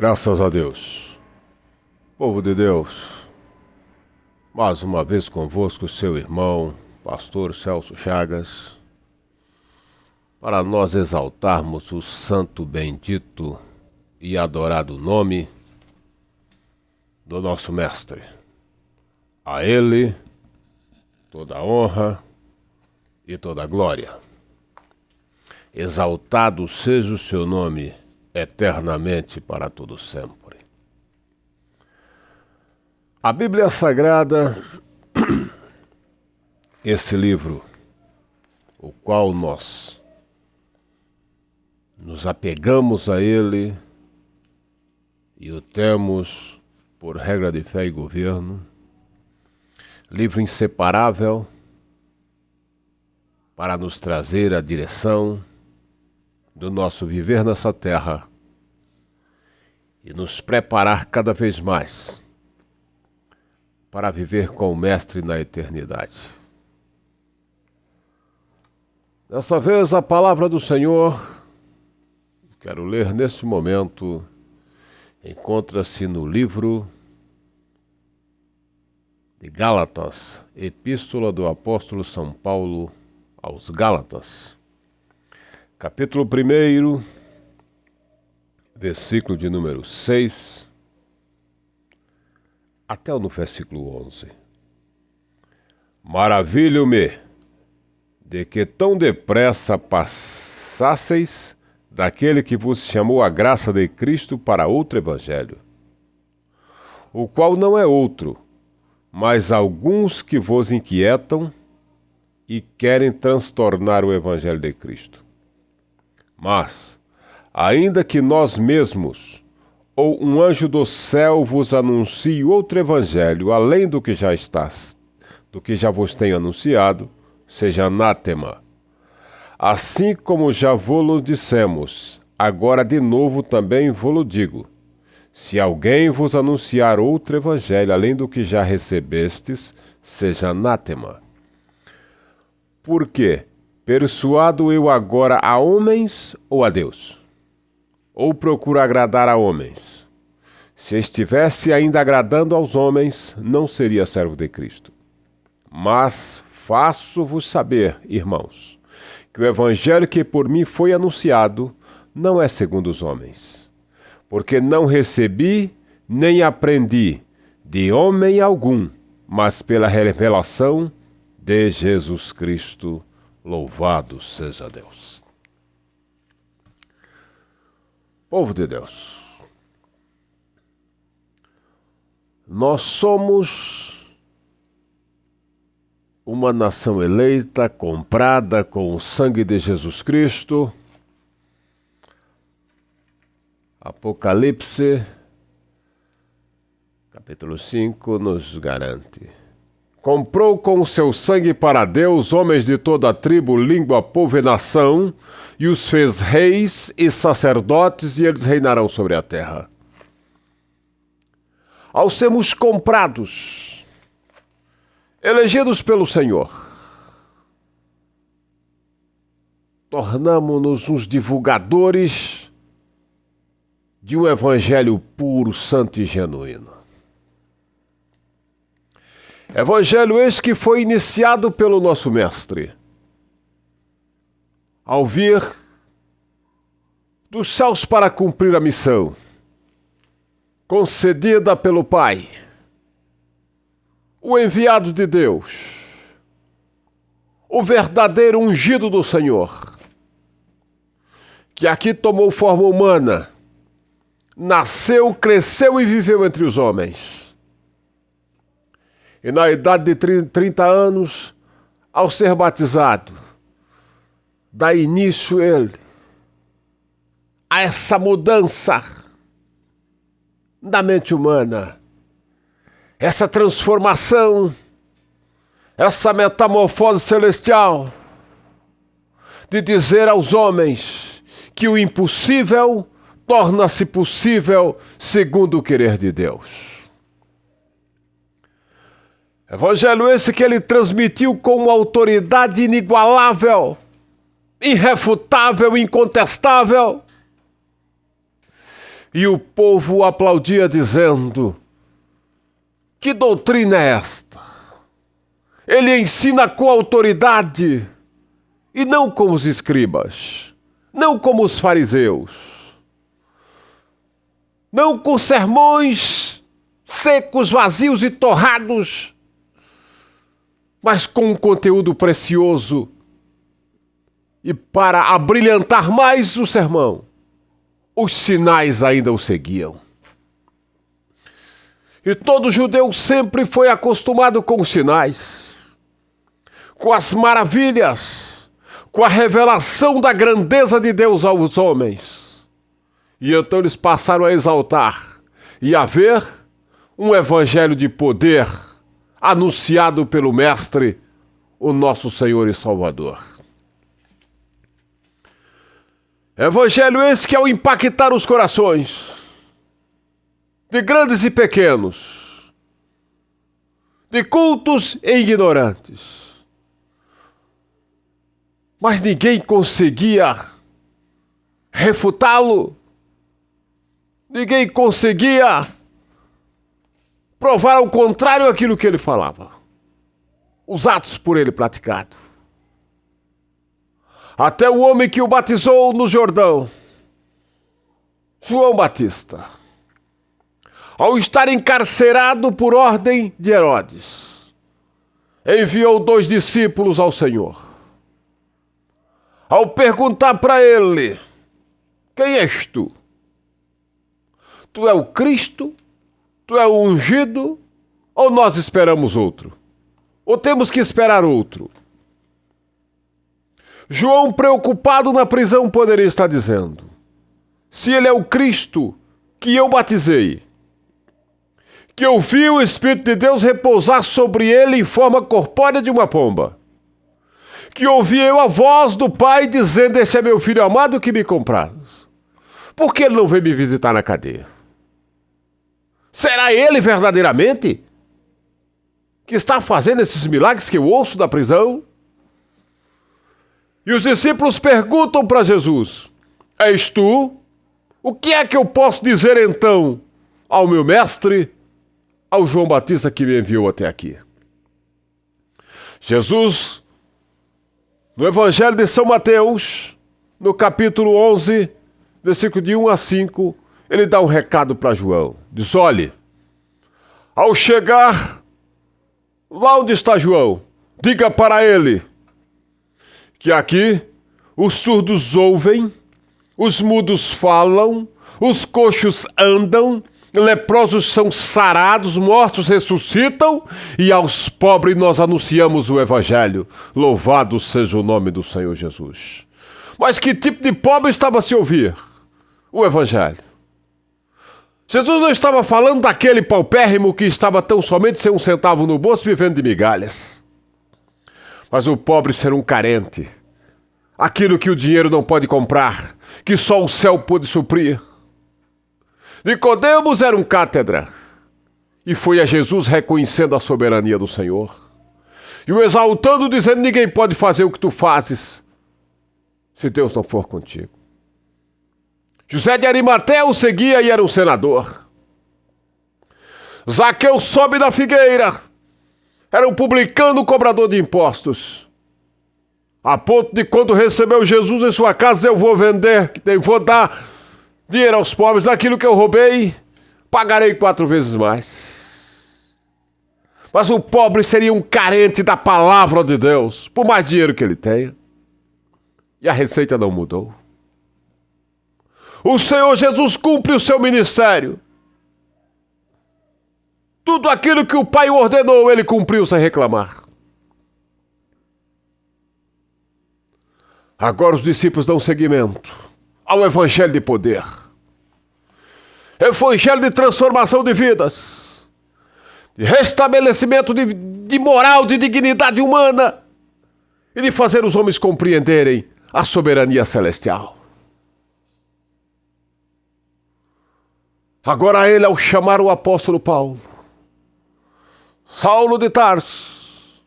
Graças a Deus. Povo de Deus, mais uma vez convosco seu irmão, pastor Celso Chagas, para nós exaltarmos o santo, bendito e adorado nome do nosso Mestre. A Ele toda a honra e toda a glória. Exaltado seja o seu nome eternamente para todo sempre. A Bíblia Sagrada, esse livro, o qual nós nos apegamos a ele e o temos por regra de fé e governo, livro inseparável para nos trazer a direção do nosso viver nessa terra e nos preparar cada vez mais para viver com o Mestre na eternidade. Dessa vez a palavra do Senhor, quero ler neste momento, encontra-se no livro de Gálatas, Epístola do Apóstolo São Paulo aos Gálatas, capítulo 1, versículo de número 6, até no versículo 11. Maravilho-me de que tão depressa passasseis daquele que vos chamou a graça de Cristo para outro evangelho, o qual não é outro, mas alguns que vos inquietam e querem transtornar o evangelho de Cristo. Mas, ainda que nós mesmos, ou um anjo do céu vos anuncie outro evangelho, além do que já vos tenho anunciado, seja anátema. Assim como já vô-lo dissemos, agora de novo também vô-lo digo. Se alguém vos anunciar outro evangelho, além do que já recebestes, seja anátema. Por quê? Persuado eu agora a homens ou a Deus? Ou procuro agradar a homens? Se estivesse ainda agradando aos homens, não seria servo de Cristo. Mas faço-vos saber, irmãos, que o evangelho que por mim foi anunciado não é segundo os homens. Porque não recebi nem aprendi de homem algum, mas pela revelação de Jesus Cristo. Louvado seja Deus. Povo de Deus, nós somos uma nação eleita, comprada com o sangue de Jesus Cristo. Apocalipse, capítulo 5, nos garante. Comprou com o seu sangue para Deus homens de toda a tribo, língua, povo e nação, e os fez reis e sacerdotes, e eles reinarão sobre a terra. Ao sermos comprados, elegidos pelo Senhor, tornamo-nos uns divulgadores de um evangelho puro, santo e genuíno. Evangelho esse que foi iniciado pelo nosso Mestre, ao vir dos céus para cumprir a missão concedida pelo Pai, o enviado de Deus, o verdadeiro ungido do Senhor, que aqui tomou forma humana, nasceu, cresceu e viveu entre os homens. E na idade de 30 anos, ao ser batizado, dá início ele a essa mudança da mente humana, essa transformação, essa metamorfose celestial, de dizer aos homens que o impossível torna-se possível segundo o querer de Deus. Evangelho esse que ele transmitiu com uma autoridade inigualável, irrefutável, incontestável, E o povo aplaudia dizendo: que doutrina é esta? Ele ensina com autoridade e não como os escribas, não como os fariseus, não com sermões secos, vazios e torrados, mas com um conteúdo precioso. E para abrilhantar mais o sermão, os sinais ainda o seguiam. E todo judeu sempre foi acostumado com os sinais, com as maravilhas, com a revelação da grandeza de Deus aos homens. E então eles passaram a exaltar e a ver um evangelho de poder anunciado pelo Mestre, o nosso Senhor e Salvador. Evangelho esse que, ao impactar os corações de grandes e pequenos, de cultos e ignorantes, mas ninguém conseguia refutá-lo, ninguém conseguia provar ao contrário aquilo que ele falava, os atos por ele praticados. Até o homem que o batizou no Jordão, João Batista, ao estar encarcerado por ordem de Herodes, enviou 2 discípulos ao Senhor. Ao perguntar para ele: quem és tu? Tu é o Cristo? Tu é o ungido? Ou nós esperamos outro? Ou temos que esperar outro? João, preocupado na prisão, poderia estar dizendo: se ele é o Cristo que eu batizei, que eu vi o Espírito de Deus repousar sobre ele em forma corpórea de uma pomba, que ouvi eu a voz do Pai dizendo: esse é meu filho amado que me compraste, por que ele não veio me visitar na cadeia? Será ele verdadeiramente que está fazendo esses milagres que eu ouço da prisão? E os discípulos perguntam para Jesus: és tu? O que é que eu posso dizer então ao meu mestre, ao João Batista que me enviou até aqui? Jesus, no Evangelho de São Mateus, no capítulo 11, versículo de 1 a 5, ele dá um recado para João. Diz: olhe, ao chegar lá onde está João, diga para ele que aqui os surdos ouvem, os mudos falam, os coxos andam, leprosos são sarados, mortos ressuscitam, e aos pobres nós anunciamos o Evangelho. Louvado seja o nome do Senhor Jesus. Mas que tipo de pobre estava a se ouvir o Evangelho? Jesus não estava falando daquele paupérrimo que estava tão somente sem um centavo no bolso, vivendo de migalhas. Mas o pobre ser um carente, aquilo que o dinheiro não pode comprar, que só o céu pôde suprir. Nicodemos era um cátedra, e foi a Jesus reconhecendo a soberania do Senhor, e o exaltando, dizendo: ninguém pode fazer o que tu fazes, se Deus não for contigo. José de Arimateia o seguia e era um senador. Zaqueu sobe da figueira, era um publicano cobrador de impostos, a ponto de, quando recebeu Jesus em sua casa: eu vou vender, vou dar dinheiro aos pobres, daquilo que eu roubei, pagarei 4 vezes mais. Mas o pobre seria um carente da palavra de Deus, por mais dinheiro que ele tenha. E a receita não mudou. O Senhor Jesus cumpre o seu ministério. Tudo aquilo que o Pai ordenou, ele cumpriu sem reclamar. Agora os discípulos dão seguimento ao Evangelho de poder, Evangelho de transformação de vidas, de restabelecimento de moral, de dignidade humana e de fazer os homens compreenderem a soberania celestial. Agora ele, ao chamar o apóstolo Paulo, Saulo de Tarso,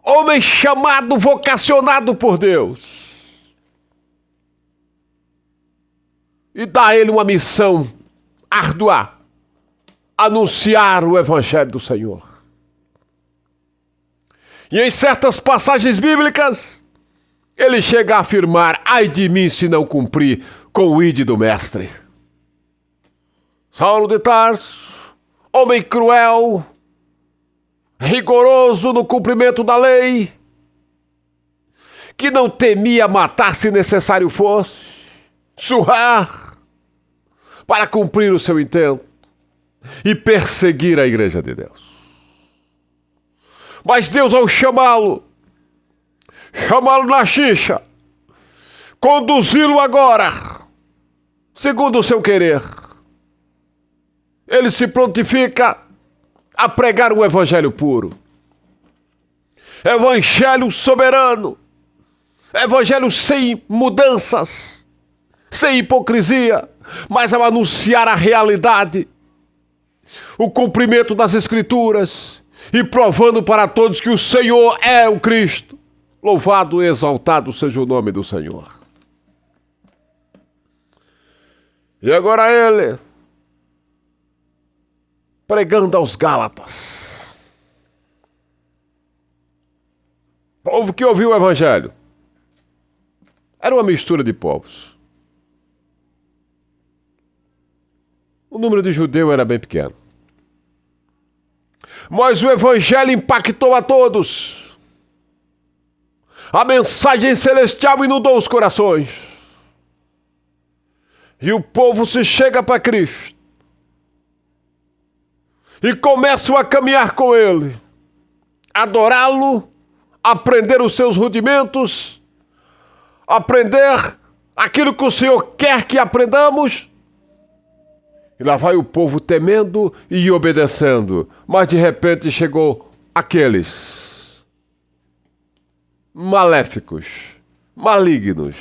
homem chamado, vocacionado por Deus, e dá a ele uma missão árdua: anunciar o Evangelho do Senhor. E em certas passagens bíblicas, ele chega a afirmar: ai de mim se não cumprir com o ide do Mestre. Saulo de Tarso, homem cruel, rigoroso no cumprimento da lei, que não temia matar se necessário fosse, surrar para cumprir o seu intento e perseguir a igreja de Deus. Mas Deus, ao chamá-lo na xixa, conduzi-lo agora, segundo o seu querer, ele se prontifica a pregar um evangelho puro, evangelho soberano, evangelho sem mudanças, sem hipocrisia, mas ao anunciar a realidade, o cumprimento das Escrituras e provando para todos que o Senhor é o Cristo. Louvado e exaltado seja o nome do Senhor. E agora ele, pregando aos Gálatas, povo que ouviu o Evangelho, era uma mistura de povos. O número de judeus era bem pequeno. Mas o Evangelho impactou a todos. A mensagem celestial inundou os corações. E o povo se chega para Cristo. E começam a caminhar com Ele. Adorá-lo, aprender os seus rudimentos, aprender aquilo que o Senhor quer que aprendamos. E lá vai o povo temendo e obedecendo. Mas de repente chegou aqueles maléficos, malignos,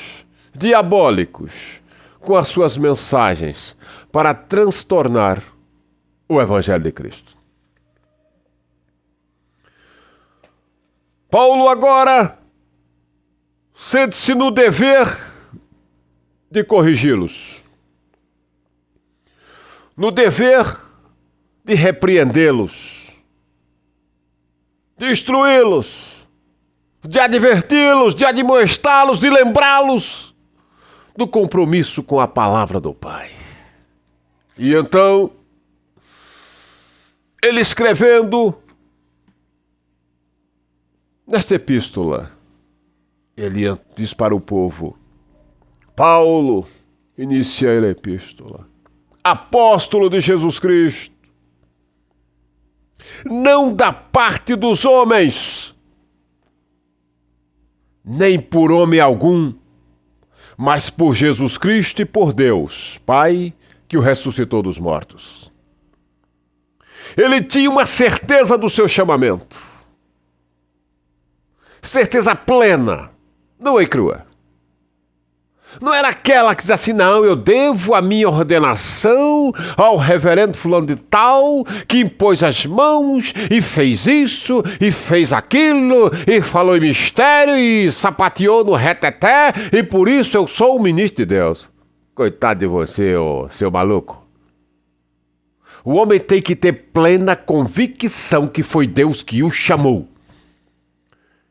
diabólicos, com as suas mensagens para transtornar o Evangelho de Cristo. Paulo agora sente-se no dever de corrigi-los, no dever de repreendê-los, de instruí-los, de adverti-los, de admoestá-los, de lembrá-los do compromisso com a palavra do Pai. E então, ele escrevendo nesta epístola, ele diz para o povo: Paulo, inicia a epístola, apóstolo de Jesus Cristo, não da parte dos homens, nem por homem algum, mas por Jesus Cristo e por Deus, Pai, que o ressuscitou dos mortos. Ele tinha uma certeza do seu chamamento, certeza plena, não é crua. Não era aquela que diz assim: não, eu devo a minha ordenação ao reverendo fulano de tal, que impôs as mãos e fez isso, e fez aquilo, e falou em mistério, e sapateou no reteté, e por isso eu sou o ministro de Deus. Coitado de você, ô, seu maluco. O homem tem que ter plena convicção que foi Deus que o chamou.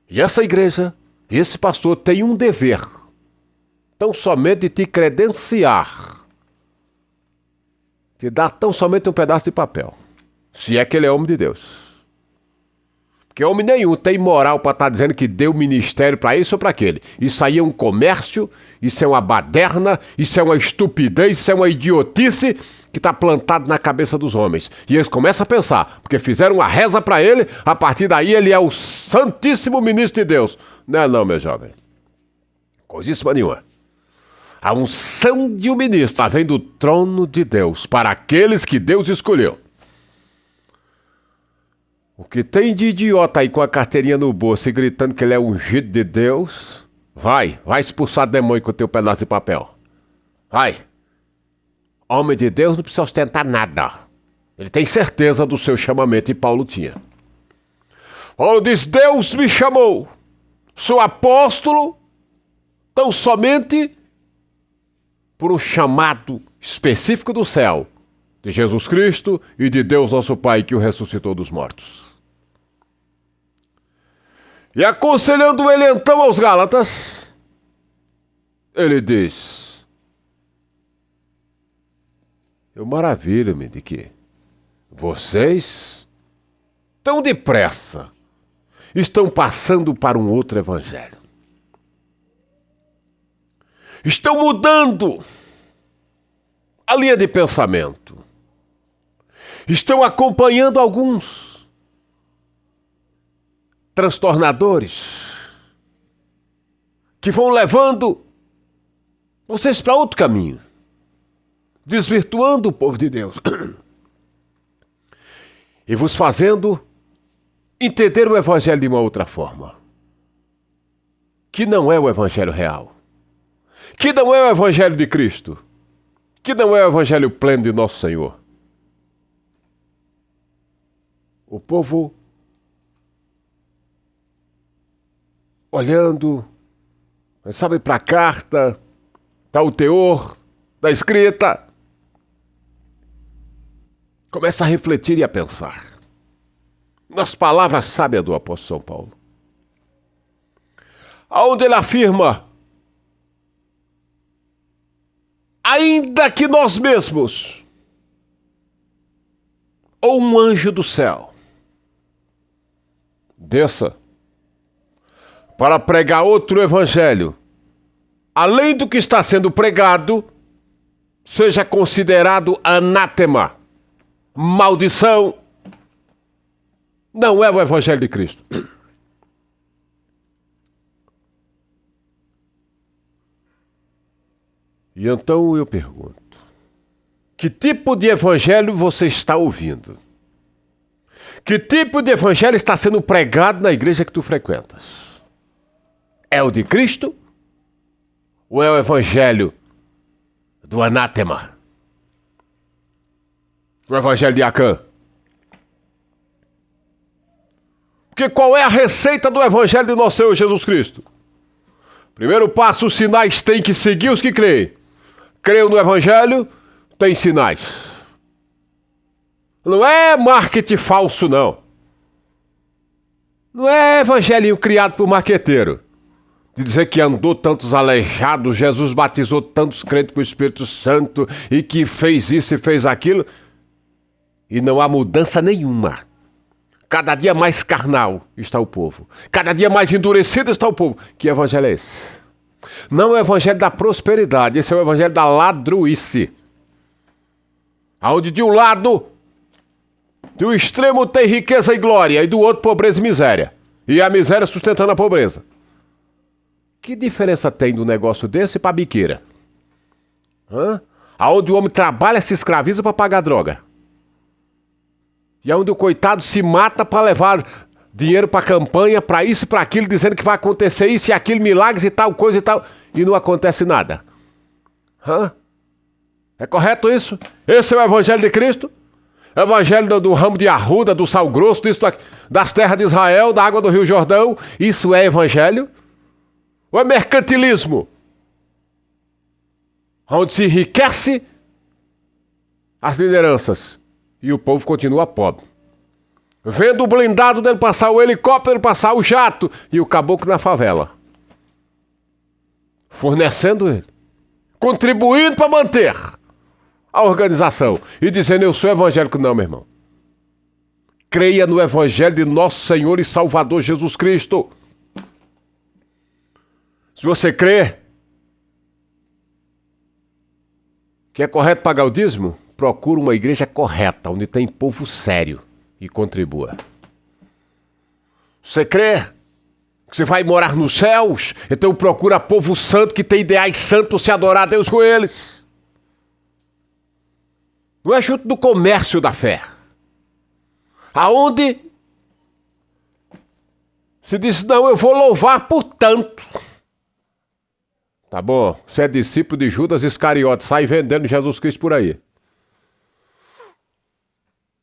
E essa igreja, esse pastor tem um dever, tão somente te credenciar, te dar tão somente um pedaço de papel, se é que ele é homem de Deus. Porque homem nenhum tem moral para estar dizendo que deu ministério para isso ou para aquele. Isso aí é um comércio, isso é uma baderna, isso é uma estupidez, isso é uma idiotice que está plantado na cabeça dos homens. E eles começam a pensar, porque fizeram uma reza para ele, a partir daí ele é o santíssimo ministro de Deus. Não é não, meu jovem. Coisíssima nenhuma. A unção de um ministro vem do trono de Deus para aqueles que Deus escolheu. O que tem de idiota aí com a carteirinha no bolso e gritando que ele é ungido de Deus, vai expulsar demônio com o teu pedaço de papel. Vai. Homem de Deus não precisa ostentar nada. Ele tem certeza do seu chamamento, e Paulo tinha. Paulo diz: Deus me chamou, sou apóstolo, tão somente por um chamado específico do céu, de Jesus Cristo e de Deus nosso Pai que o ressuscitou dos mortos. E aconselhando ele então aos Gálatas, ele diz: eu maravilho-me de que vocês tão depressa estão passando para um outro evangelho. Estão mudando a linha de pensamento. Estão acompanhando alguns transtornadores que vão levando vocês para outro caminho, desvirtuando o povo de Deus e vos fazendo entender o evangelho de uma outra forma, que não é o evangelho real, que não é o evangelho de Cristo, que não é o evangelho pleno de nosso Senhor. O povo olhando, sabe, para a carta, para o teor da escrita, começa a refletir e a pensar nas palavras sábias do apóstolo São Paulo, aonde ele afirma: ainda que nós mesmos, ou um anjo do céu, desça para pregar outro evangelho, além do que está sendo pregado, seja considerado anátema, maldição, não é o evangelho de Cristo. E então eu pergunto: que tipo de evangelho você está ouvindo? Que tipo de evangelho está sendo pregado na igreja que tu frequentas? É o de Cristo? Ou é o evangelho do anátema? O evangelho de Acã? Porque qual é a receita do evangelho de nosso Senhor Jesus Cristo? Primeiro passo: os sinais têm que seguir os que creem. Creio no evangelho, tem sinais. Não é marketing falso, não. Não é evangelinho criado por marqueteiro. De dizer que andou tantos aleijados, Jesus batizou tantos crentes com o Espírito Santo e que fez isso e fez aquilo. E não há mudança nenhuma. Cada dia mais carnal está o povo. Cada dia mais endurecido está o povo. Que evangelho é esse? Não é o evangelho da prosperidade. Esse é o evangelho da ladruice. Onde de um lado, de um extremo tem riqueza e glória, e do outro pobreza e miséria. E a miséria sustentando a pobreza. Que diferença tem do negócio desse para a biqueira? Aonde o homem trabalha, se escraviza para pagar droga. E aonde o coitado se mata para levar dinheiro para campanha, para isso e para aquilo, dizendo que vai acontecer isso e aquilo, milagres e tal coisa e tal, e não acontece nada. É correto isso? Esse é o evangelho de Cristo? Evangelho do ramo de arruda, do sal grosso, das terras de Israel, da água do Rio Jordão. Isso é evangelho? Ou é mercantilismo? Onde se enriquece as lideranças e o povo continua pobre. Vendo o blindado dele passar, o helicóptero passar, o jato e o caboclo na favela. Fornecendo ele. Contribuindo para manter a organização. E dizendo: eu sou evangélico. Não, meu irmão. Creia no evangelho de nosso Senhor e Salvador Jesus Cristo. Se você crê que é correto pagar o dízimo, procura uma igreja correta, onde tem povo sério, e contribua. Você crê que você vai morar nos céus? Então procura povo santo que tem ideais santos, se adorar a Deus com eles. Não é junto do comércio da fé, aonde se diz: não, eu vou louvar por tanto. Tá bom, você é discípulo de Judas Iscariote, sai vendendo Jesus Cristo por aí.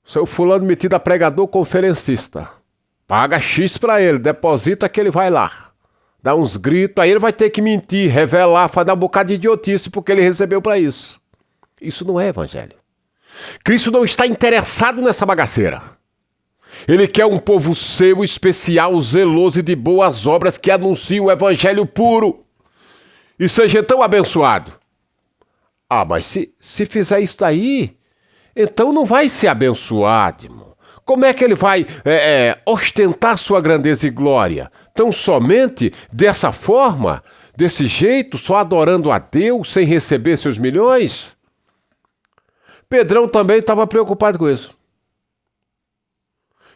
Seu fulano metido a pregador conferencista. Paga X para ele, deposita que ele vai lá. dar uns gritos, aí ele vai ter que mentir, revelar, fazer um bocado de idiotice, porque ele recebeu para isso. Isso não é evangelho. Cristo não está interessado nessa bagaceira. Ele quer um povo seu, especial, zeloso e de boas obras que anuncie o evangelho puro e seja tão abençoado. Ah, mas se fizer isso daí, então não vai ser abençoado, irmão. Como é que ele vai ostentar sua grandeza e glória? Tão somente dessa forma, desse jeito, só adorando a Deus, sem receber seus milhões? Pedrão também estava preocupado com isso.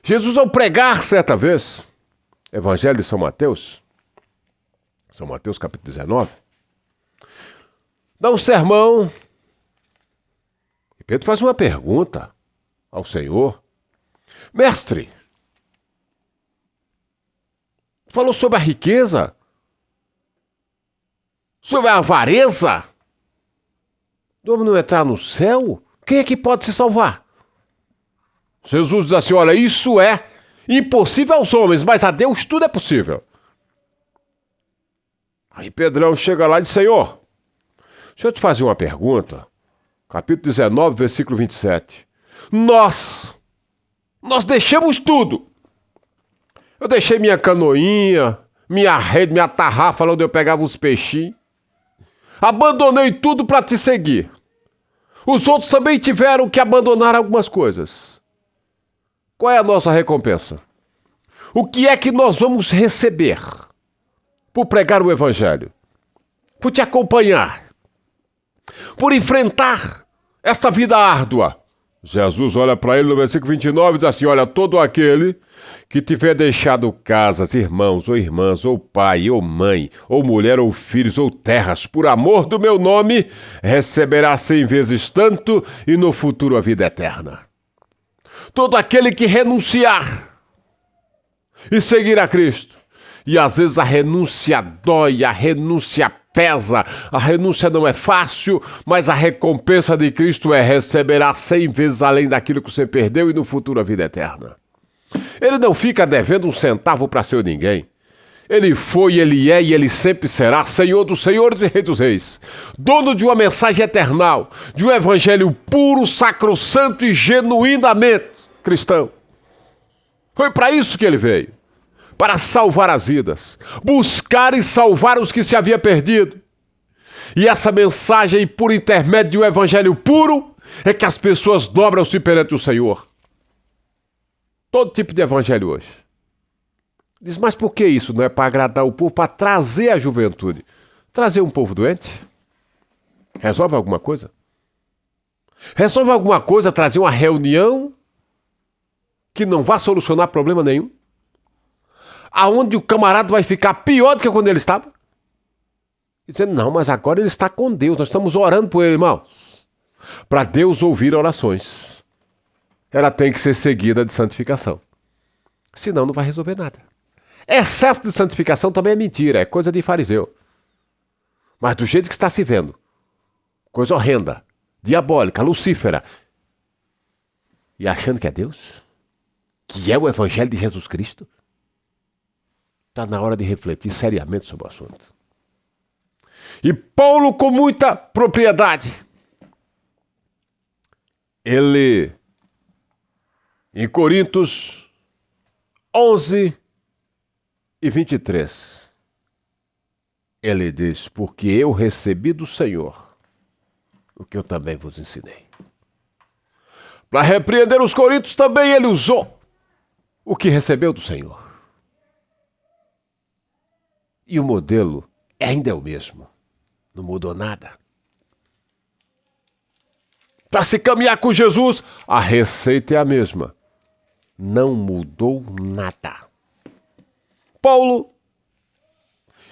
Jesus, ao pregar certa vez, Evangelho de São Mateus capítulo 19, dá um sermão, e Pedro faz uma pergunta ao Senhor. Mestre, falou sobre a riqueza, sobre a avareza, do homem não entrar no céu, quem é que pode se salvar? Jesus diz assim, olha, isso é impossível aos homens, mas a Deus tudo é possível. Aí Pedrão chega lá e diz, Senhor, deixa eu te fazer uma pergunta. Capítulo 19, versículo 27. Nós deixamos tudo. Eu deixei minha canoinha, minha rede, minha tarrafa, lá onde eu pegava os peixinhos. Abandonei tudo para te seguir. Os outros também tiveram que abandonar algumas coisas. Qual é a nossa recompensa? O que é que nós vamos receber por pregar o evangelho? Por te acompanhar? Por enfrentar esta vida árdua? Jesus olha para ele no versículo 29 e diz assim, olha, todo aquele que tiver deixado casas, irmãos ou irmãs, ou pai, ou mãe, ou mulher, ou filhos, ou terras, por amor do meu nome, receberá 100 vezes tanto e no futuro a vida eterna. Todo aquele que renunciar e seguir a Cristo, e às vezes a renúncia dói, a renúncia pesa, a renúncia não é fácil, mas a recompensa de Cristo receberá 100 vezes além daquilo que você perdeu e no futuro a vida eterna. Ele não fica devendo um centavo para seu ninguém. Ele foi, ele é e ele sempre será Senhor dos senhores e Rei dos reis. Dono de uma mensagem eternal, de um evangelho puro, sacrossanto e genuinamente cristão. Foi para isso que ele veio. Para salvar as vidas. Buscar e salvar os que se havia perdido. E essa mensagem, por intermédio de um evangelho puro, é que as pessoas dobram-se perante o Senhor. Todo tipo de evangelho hoje. Diz, mas por que isso? Não é para agradar o povo, para trazer a juventude. Trazer um povo doente? Resolve alguma coisa? Resolve alguma coisa trazer uma reunião que não vai solucionar problema nenhum? Aonde o camarada vai ficar pior do que quando ele estava? Dizendo, não, mas agora ele está com Deus, nós estamos orando por ele, irmãos. Para Deus ouvir orações, ela tem que ser seguida de santificação. Senão não vai resolver nada. Excesso de santificação também é mentira, é coisa de fariseu. Mas do jeito que está se vendo, coisa horrenda, diabólica, lucífera, e achando que é Deus, que é o evangelho de Jesus Cristo, está na hora de refletir seriamente sobre o assunto. E Paulo, com muita propriedade, ele, em Coríntios 11 e 23, ele diz, porque eu recebi do Senhor o que eu também vos ensinei. Para repreender os coríntios também ele usou o que recebeu do Senhor. E o modelo ainda é o mesmo. Não mudou nada. Para se caminhar com Jesus, a receita é a mesma. Não mudou nada. Paulo,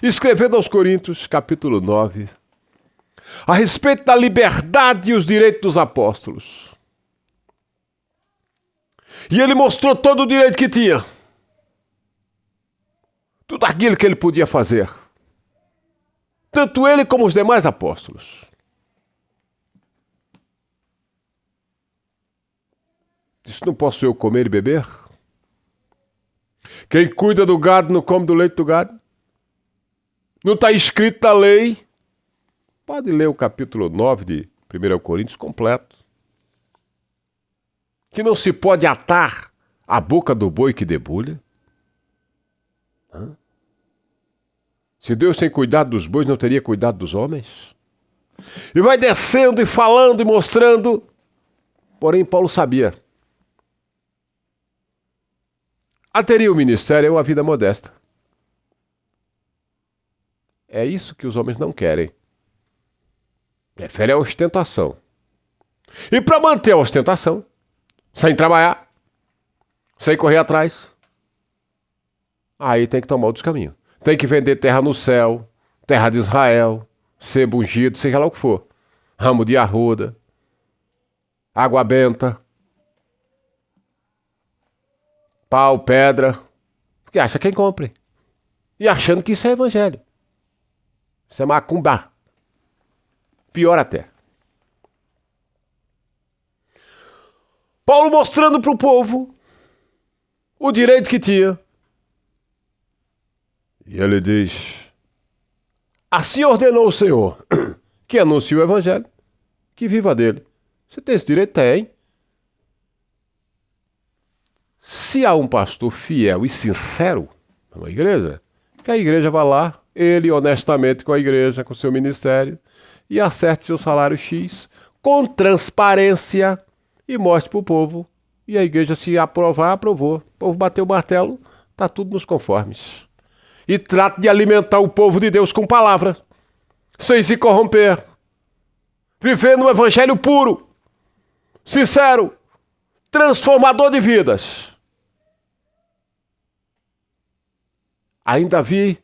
escrevendo aos Coríntios, capítulo 9, a respeito da liberdade e os direitos dos apóstolos. E ele mostrou todo o direito que tinha. Tudo aquilo que ele podia fazer. Tanto ele como os demais apóstolos. Disse, não posso eu comer e beber? Quem cuida do gado não come do leite do gado? Não está escrito na lei. Pode ler o capítulo 9 de 1 Coríntios completo. Que não se pode atar a boca do boi que debulha. Se Deus tem cuidado dos bois, não teria cuidado dos homens? E vai descendo e falando e mostrando. Porém, Paulo sabia. Teria o ministério é uma vida modesta. É isso que os homens não querem. Preferem a ostentação. E para manter a ostentação, sem trabalhar, sem correr atrás, aí tem que tomar outros caminhos. Tem que vender terra no céu, terra de Israel, sebo ungido, seja lá o que for. Ramo de arruda, água benta, pau, pedra, porque acha quem compre. E achando que isso é evangelho. Isso é macumba. Pior até. Paulo mostrando para o povo o direito que tinha. E ele diz: assim ordenou o Senhor, que anuncie o evangelho, que viva dele. Você tem esse direito? Tem. Se há um pastor fiel e sincero numa igreja, que a igreja vá lá, ele honestamente com a igreja, com o seu ministério, e acerte seu salário X, com transparência, e mostre para o povo. E a igreja, se aprovar, aprovou. O povo bateu o martelo, está tudo nos conformes. E trate de alimentar o povo de Deus com palavra, sem se corromper. Vivendo um evangelho puro, sincero, transformador de vidas. Ainda vi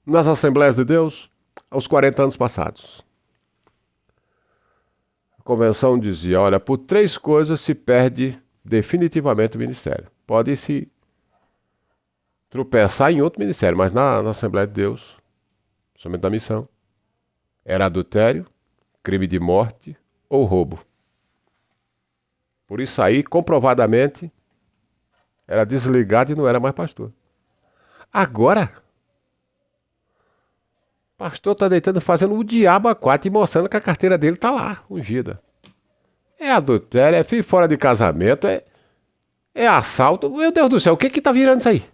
nas Assembleias de Deus aos 40 anos passados. A convenção dizia: olha, por 3 coisas se perde definitivamente o ministério. Pode se tropeçar em outro ministério, mas na Assembleia de Deus, somente na missão, era adultério, crime de morte ou roubo. Por isso aí, comprovadamente, era desligado e não era mais pastor. Agora, o pastor está deitando, fazendo o diabo a 4 e mostrando que a carteira dele está lá, ungida. É adultério, é filho fora de casamento, é assalto. Meu Deus do céu, o que está virando isso aí?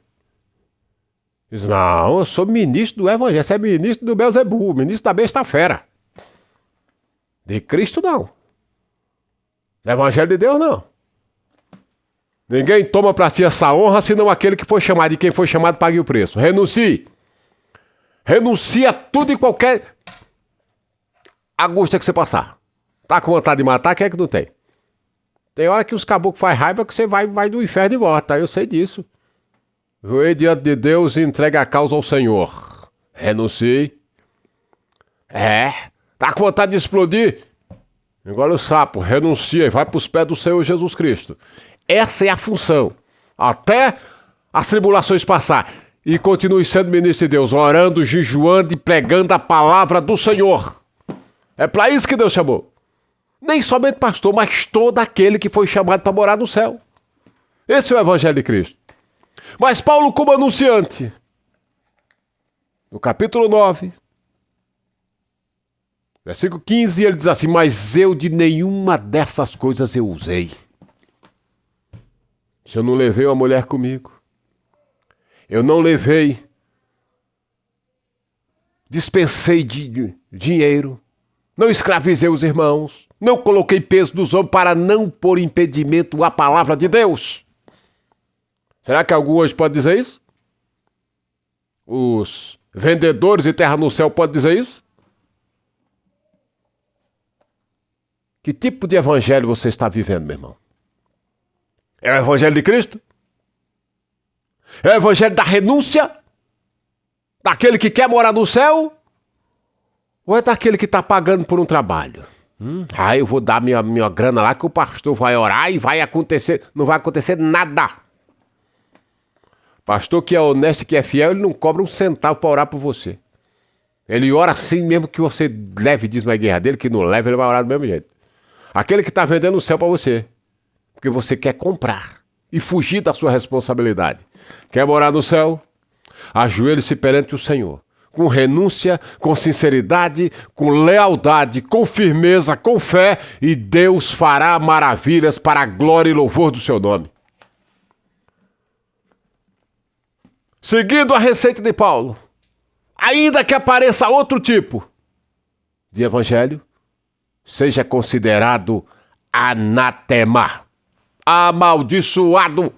Diz: não, eu sou ministro do evangelho, você é ministro do Belzebu, ministro da besta fera. De Cristo não. Do evangelho de Deus não. Ninguém toma para si essa honra, senão aquele que foi chamado, e quem foi chamado pague o preço. Renuncie. Renuncie a tudo e qualquer angústia que você passar. Tá com vontade de matar, quem é que não tem? Tem hora que os caboclos fazem raiva que você vai do inferno e volta, eu sei disso. Joelho diante de Deus e entrega a causa ao Senhor. Renuncie. Tá com vontade de explodir? Engole o sapo, renuncia e vai para os pés do Senhor Jesus Cristo. Essa é a função. Até as tribulações passar. E continue sendo ministro de Deus, orando, jejuando e pregando a palavra do Senhor. É para isso que Deus chamou. Nem somente pastor, mas todo aquele que foi chamado para morar no céu. Esse é o evangelho de Cristo. Mas Paulo, como anunciante, no capítulo 9, versículo 15, ele diz assim: mas eu de nenhuma dessas coisas eu usei. Se eu não levei uma mulher comigo, eu não levei, dispensei de dinheiro, não escravizei os irmãos, não coloquei peso dos homens para não pôr impedimento à palavra de Deus. Será que algum hoje pode dizer isso? Os vendedores de terra no céu podem dizer isso? Que tipo de evangelho você está vivendo, meu irmão? É o evangelho de Cristo? É o evangelho da renúncia? Daquele que quer morar no céu? Ou é daquele que está pagando por um trabalho? Eu vou dar minha grana lá que o pastor vai orar e vai acontecer. Não vai acontecer nada. Pastor que é honesto e que é fiel, ele não cobra um centavo para orar por você. Ele ora assim mesmo que você leve dízimo à guerra dele, que não leve, ele vai orar do mesmo jeito. Aquele que está vendendo o céu para você, porque você quer comprar e fugir da sua responsabilidade. Quer morar no céu? Ajoelhe-se perante o Senhor. com renúncia, com sinceridade, com lealdade, com firmeza, com fé, e Deus fará maravilhas para a glória e louvor do seu nome. Seguindo a receita de Paulo, ainda que apareça outro tipo de evangelho, seja considerado anatema, amaldiçoado.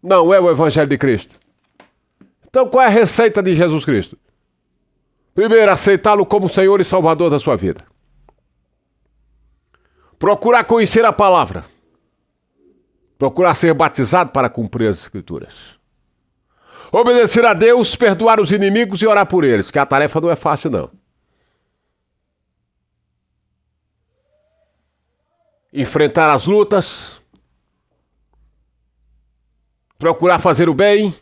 Não é o evangelho de Cristo. Então qual é a receita de Jesus Cristo? Primeiro, aceitá-lo como Senhor e Salvador da sua vida. Procurar conhecer a palavra. Procurar ser batizado para cumprir as Escrituras. Obedecer a Deus, perdoar os inimigos e orar por eles, que a tarefa não é fácil, não. Enfrentar as lutas. Procurar fazer o bem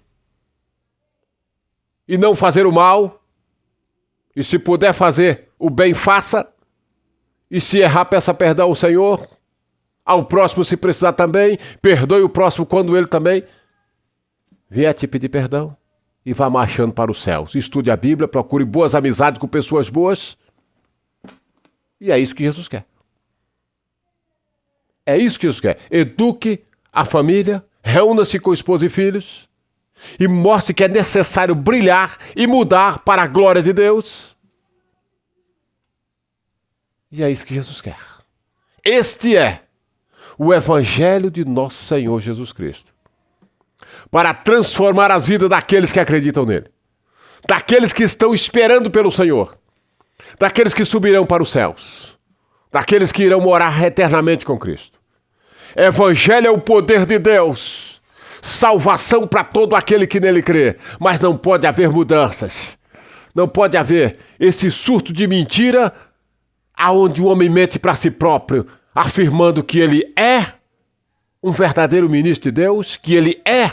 e não fazer o mal. E se puder fazer o bem, faça. E se errar, peça perdão ao Senhor. Ao próximo, se precisar também. Perdoe o próximo quando ele também vier te pedir perdão. E vá marchando para os céus. Estude a Bíblia, procure boas amizades com pessoas boas. E é isso que Jesus quer. É isso que Jesus quer. Eduque a família, reúna-se com esposa e filhos e mostre que é necessário brilhar e mudar para a glória de Deus. E é isso que Jesus quer. Este é o Evangelho de nosso Senhor Jesus Cristo. Para transformar as vidas daqueles que acreditam nele. Daqueles que estão esperando pelo Senhor. Daqueles que subirão para os céus. Daqueles que irão morar eternamente com Cristo. Evangelho é o poder de Deus. Salvação para todo aquele que nele crê. Mas não pode haver mudanças. Não pode haver esse surto de mentira aonde o homem mente para si próprio, afirmando que ele é um verdadeiro ministro de Deus, que ele é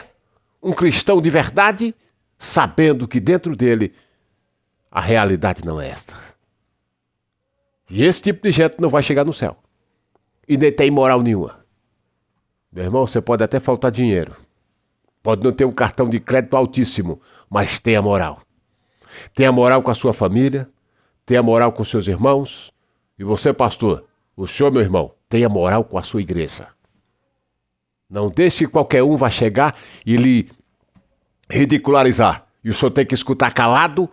um cristão de verdade, sabendo que dentro dele a realidade não é esta. E esse tipo de gente não vai chegar no céu. E nem tem moral nenhuma. Meu irmão, você pode até faltar dinheiro. Pode não ter um cartão de crédito altíssimo, mas tenha moral. Tenha moral com a sua família, tenha moral com seus irmãos. E você, pastor, o senhor, meu irmão, tenha moral com a sua igreja. Não deixe que qualquer um vá chegar e lhe ridicularizar. E o senhor tem que escutar calado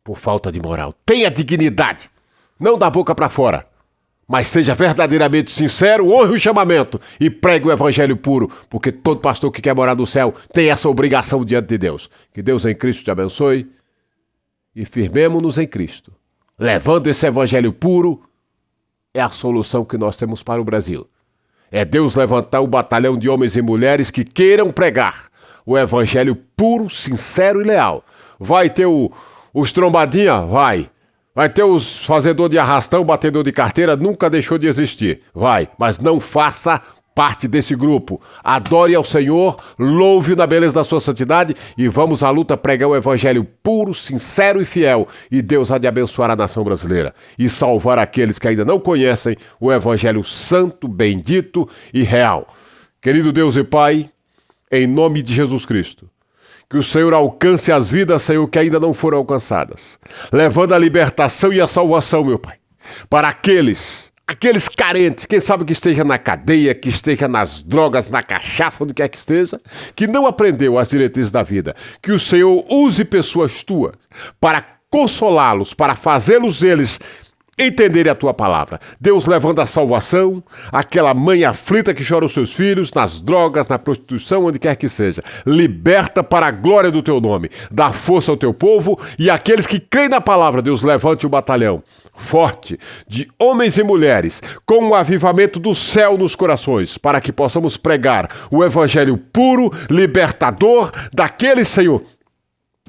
por falta de moral. Tenha dignidade. Não da boca para fora. Mas seja verdadeiramente sincero, honre o chamamento e pregue o evangelho puro, porque todo pastor que quer morar no céu tem essa obrigação diante de Deus. Que Deus em Cristo te abençoe e firmemo-nos em Cristo. Levando esse evangelho puro é a solução que nós temos para o Brasil. É Deus levantar um batalhão de homens e mulheres que queiram pregar o evangelho puro, sincero e leal. Vai ter os trombadinha? Vai. Vai ter os fazedor de arrastão, batedor de carteira? Nunca deixou de existir. Vai, mas não faça parte desse grupo. Adore ao Senhor, louve-o na beleza da sua santidade e vamos à luta pregar o evangelho puro, sincero e fiel. E Deus há de abençoar a nação brasileira e salvar aqueles que ainda não conhecem o evangelho santo, bendito e real. Querido Deus e Pai, em nome de Jesus Cristo, que o Senhor alcance as vidas, Senhor, que ainda não foram alcançadas, levando a libertação e a salvação, meu Pai, para aqueles carentes, quem sabe que esteja na cadeia, que esteja nas drogas, na cachaça, onde quer que esteja, que não aprendeu as diretrizes da vida, que o Senhor use pessoas tuas para consolá-los, para fazê-los eles entenderem a tua palavra. Deus levando a salvação, aquela mãe aflita que chora os seus filhos, nas drogas, na prostituição, onde quer que seja. Liberta para a glória do teu nome. Dá força ao teu povo e aqueles que creem na palavra, Deus, levante o batalhão forte de homens e mulheres com o avivamento do céu nos corações, para que possamos pregar o evangelho puro, libertador daqueles, Senhor,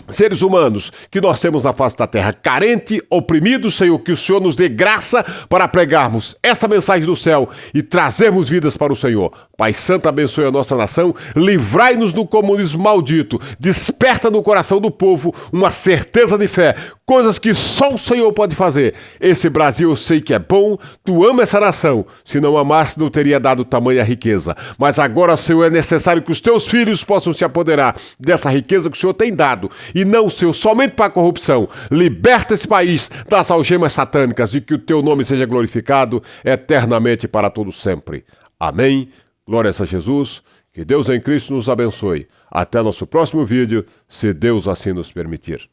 seres humanos que nós temos na face da terra, carente, oprimido, Senhor, que o Senhor nos dê graça para pregarmos essa mensagem do céu e trazermos vidas para o Senhor. Pai Santo, abençoe a nossa nação, livrai-nos do comunismo maldito, desperta no coração do povo uma certeza de fé, coisas que só o Senhor pode fazer. Esse Brasil eu sei que é bom, tu ama essa nação, se não amasse não teria dado tamanha riqueza, mas agora, Senhor, é necessário que os teus filhos possam se apoderar dessa riqueza que o Senhor tem dado e não o seu, somente para a corrupção. Liberta esse país das algemas satânicas e que o teu nome seja glorificado eternamente para todo sempre. Amém. Glórias a Jesus. Que Deus em Cristo nos abençoe. Até nosso próximo vídeo, se Deus assim nos permitir.